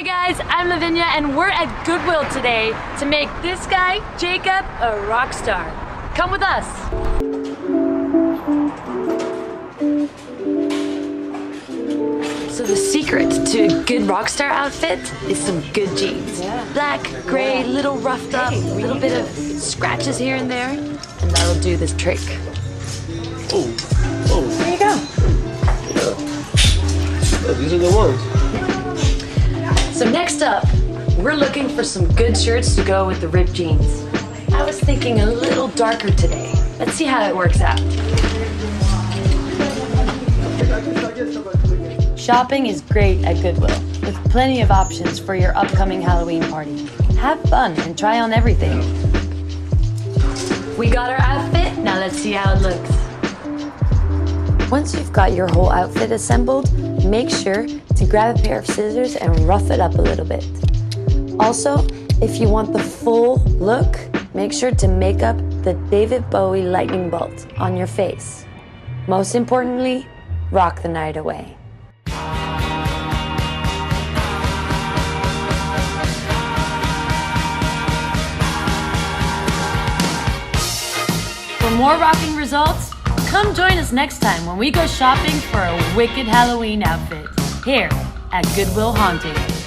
guys, I'm Lavinia and we're at Goodwill today to make this guy, Jacob, a rock star. Come with us. So the secret to a good rock star outfit is some good jeans. Black, gray, little roughed up, a little bit of scratches here and there, and that'll do this trick. Oh, There you go. yeah. These are the ones. So next up, we're looking for some good shirts to go with the ripped jeans. I was thinking a little darker today. Let's see how it works out. Shopping is great at Goodwill, with plenty of options for your upcoming Halloween party. Have fun and try on everything. We got our outfit, now let's see how it looks. Once you've got your whole outfit assembled, make sure to grab a pair of scissors and rough it up a little bit. Also, if you want the full look, make sure to make up the David Bowie lightning bolt on your face. Most importantly, rock the night away. For more rocking results, come join us next time when we go shopping for a wicked Halloween outfit here at Goodwill Haunting.